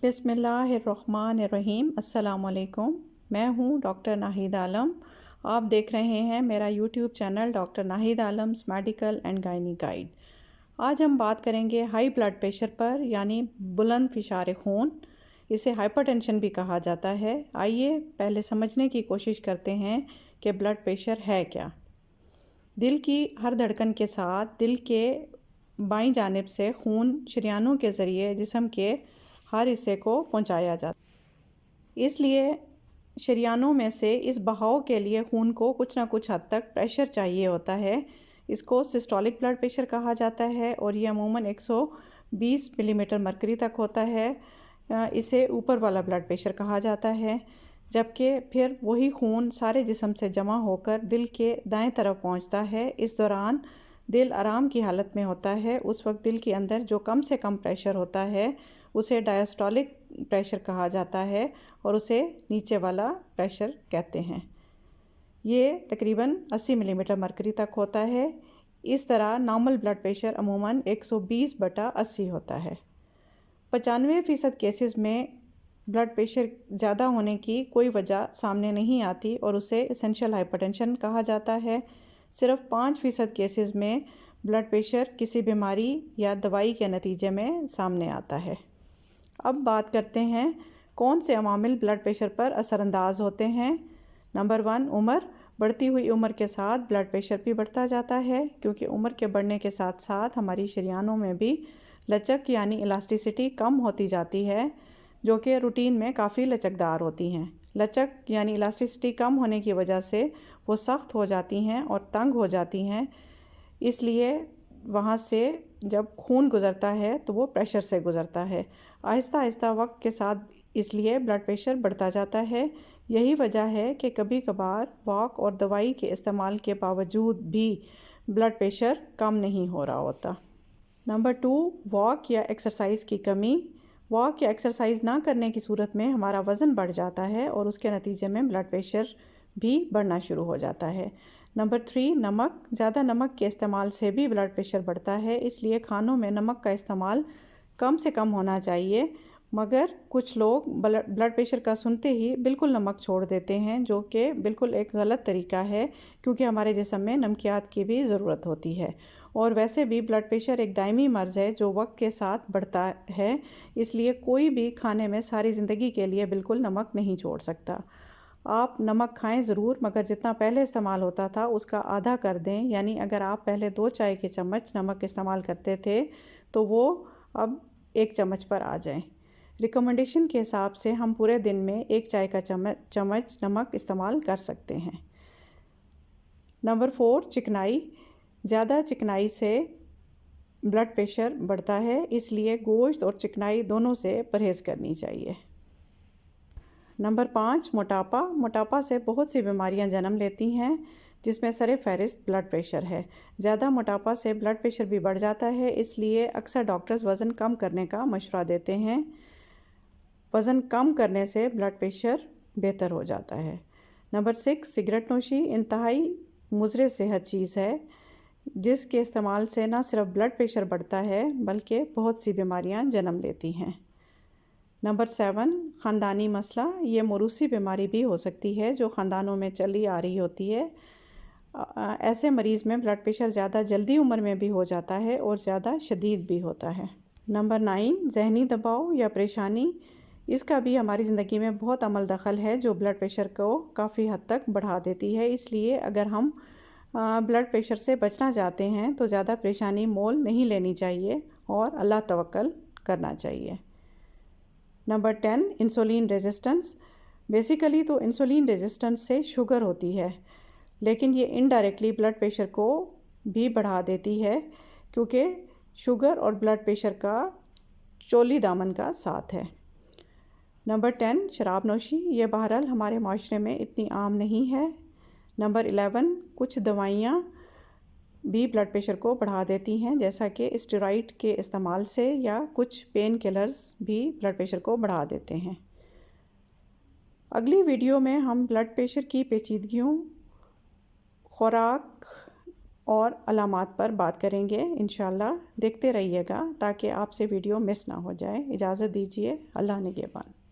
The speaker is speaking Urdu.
بسم اللہ الرحمن الرحیم۔ السلام علیکم، میں ہوں ڈاکٹر ناہید عالم۔ آپ دیکھ رہے ہیں میرا YouTube channel doctor Nahid Alam's medical and gynae guide. آج ہم بات کریں گے ہائی بلڈ پریشر پر، یعنی بلند فشار خون۔ اسے ہائپر ٹینشن بھی کہا جاتا ہے۔ آئیے پہلے سمجھنے کی کوشش کرتے ہیں کہ بلڈ پریشر ہے کیا۔ دل کی ہر دھڑکن کے ساتھ دل کے بائیں جانب سے خون شریانوں کے ذریعے جسم کے ہر حصے کو پہنچایا جاتا ہے۔ اس لیے شریانوں میں سے اس بہاؤ کے لیے خون کو کچھ نہ کچھ حد تک پریشر چاہیے ہوتا ہے۔ اس کو سسٹولک بلڈ پریشر کہا جاتا ہے اور یہ عموماً 120 ملی میٹر مرکری تک ہوتا ہے۔ اسے اوپر والا بلڈ پریشر کہا جاتا ہے، جبکہ پھر وہی خون سارے جسم سے جمع ہو کر دل کے دائیں طرف پہنچتا ہے۔ اس دوران دل آرام کی حالت میں ہوتا ہے۔ اس وقت دل کے اندر جو کم سے کم پریشر ہوتا ہے اسے ڈائسٹولک پریشر کہا جاتا ہے اور اسے نیچے والا پریشر کہتے ہیں۔ یہ تقریباً 80 ملی میٹر مرکری تک ہوتا ہے۔ اس طرح نارمل بلڈ پریشر عموماً 120/80 ہوتا ہے۔ 95% کیسز میں بلڈ پریشر زیادہ ہونے کی کوئی وجہ سامنے نہیں آتی اور اسے اسینشل ہائپر ٹینشن کہا جاتا ہے۔ صرف 5% کیسز میں بلڈ پریشر کسی بیماری یا دوائی کے نتیجے میں سامنے آتا ہے۔ اب بات کرتے ہیں کون سے عوامل بلڈ پریشر پر اثر انداز ہوتے ہیں۔ نمبر 1، عمر۔ بڑھتی ہوئی عمر کے ساتھ بلڈ پریشر بھی بڑھتا جاتا ہے، کیونکہ عمر کے بڑھنے کے ساتھ ساتھ ہماری شریانوں میں بھی لچک یعنی الاسٹیسٹی کم ہوتی جاتی ہے، جو کہ روٹین میں کافی لچکدار ہوتی ہیں۔ لچک یعنی الاسٹیسٹی کم ہونے کی وجہ سے وہ سخت ہو جاتی ہیں اور تنگ ہو جاتی ہیں، اس لیے وہاں سے جب خون گزرتا ہے تو وہ پریشر سے گزرتا ہے۔ آہستہ آہستہ وقت کے ساتھ اس لیے بلڈ پریشر بڑھتا جاتا ہے۔ یہی وجہ ہے کہ کبھی کبھار واک اور دوائی کے استعمال کے باوجود بھی بلڈ پریشر کم نہیں ہو رہا ہوتا۔ نمبر 2، واک یا ایکسرسائز کی کمی۔ واک یا ایکسرسائز نہ کرنے کی صورت میں ہمارا وزن بڑھ جاتا ہے اور اس کے نتیجے میں بلڈ پریشر بھی بڑھنا شروع ہو جاتا ہے۔ نمبر 3، نمک۔ زیادہ نمک کے استعمال سے بھی بلڈ پریشر بڑھتا ہے، اس لیے کھانوں میں نمک کا استعمال کم سے کم ہونا چاہیے، مگر کچھ لوگ بلڈ پریشر کا سنتے ہی بالکل نمک چھوڑ دیتے ہیں، جو کہ بالکل ایک غلط طریقہ ہے، کیونکہ ہمارے جسم میں نمکیات کی بھی ضرورت ہوتی ہے۔ اور ویسے بھی بلڈ پریشر ایک دائمی مرض ہے جو وقت کے ساتھ بڑھتا ہے، اس لیے کوئی بھی کھانے میں ساری زندگی کے لیے بالکل نمک نہیں چھوڑ سکتا۔ آپ نمک کھائیں ضرور، مگر جتنا پہلے استعمال ہوتا تھا اس کا آدھا کر دیں، یعنی اگر آپ پہلے 2 چائے کے چمچ نمک استعمال کرتے تھے تو وہ اب 1 چمچ پر آ جائیں۔ ریکمنڈیشن کے حساب سے ہم پورے دن میں 1 چائے کا چمچ نمک استعمال کر سکتے ہیں۔ نمبر 4، چکنائی۔ زیادہ چکنائی سے بلڈ پریشر بڑھتا ہے، اس لیے گوشت اور چکنائی دونوں سے پرہیز کرنی چاہیے۔ نمبر 5، موٹاپا۔ موٹاپا سے بہت سی بیماریاں جنم لیتی ہیں، جس میں سر فہرست بلڈ پریشر ہے۔ زیادہ موٹاپا سے بلڈ پریشر بھی بڑھ جاتا ہے، اس لیے اکثر ڈاکٹرز وزن کم کرنے کا مشورہ دیتے ہیں۔ وزن کم کرنے سے بلڈ پریشر بہتر ہو جاتا ہے۔ نمبر 6، سگریٹ نوشی انتہائی مضر صحت چیز ہے، جس کے استعمال سے نہ صرف بلڈ پریشر بڑھتا ہے بلکہ بہت سی بیماریاں جنم لیتی ہیں۔ نمبر 7، خاندانی مسئلہ۔ یہ موروثی بیماری بھی ہو سکتی ہے جو خاندانوں میں چلی آ رہی ہوتی ہے۔ ایسے مریض میں بلڈ پریشر زیادہ جلدی عمر میں بھی ہو جاتا ہے اور زیادہ شدید بھی ہوتا ہے۔ نمبر 9، ذہنی دباؤ یا پریشانی۔ اس کا بھی ہماری زندگی میں بہت عمل دخل ہے جو بلڈ پریشر کو کافی حد تک بڑھا دیتی ہے، اس لیے اگر ہم بلڈ پریشر سے بچنا چاہتے ہیں تو زیادہ پریشانی مول نہیں لینی چاہیے اور اللہ توکل کرنا چاہیے۔ Number 10، insulin resistance. بیسیکلی تو انسولین ریزسٹنس سے شوگر ہوتی ہے، لیکن یہ انڈائریکٹلی بلڈ پریشر کو بھی بڑھا دیتی ہے، کیونکہ شوگر اور بلڈ پریشر کا چولی دامن کا ساتھ ہے۔ نمبر 10، شراب نوشی۔ یہ بہرحال ہمارے معاشرے میں اتنی عام نہیں ہے۔ نمبر 11، کچھ دوائیاں بھی بلڈ پریشر کو بڑھا دیتی ہیں، جیسا کہ اسٹیرائڈ کے استعمال سے، یا کچھ پین کلرز بھی بلڈ پریشر کو بڑھا دیتے ہیں۔ اگلی ویڈیو میں ہم بلڈ پریشر کی پیچیدگیوں، خوراک اور علامات پر بات کریں گے انشاءاللہ. دیکھتے رہیے گا تاکہ آپ سے ویڈیو مس نہ ہو جائے. اجازت دیجیے. اللہ نگہبان.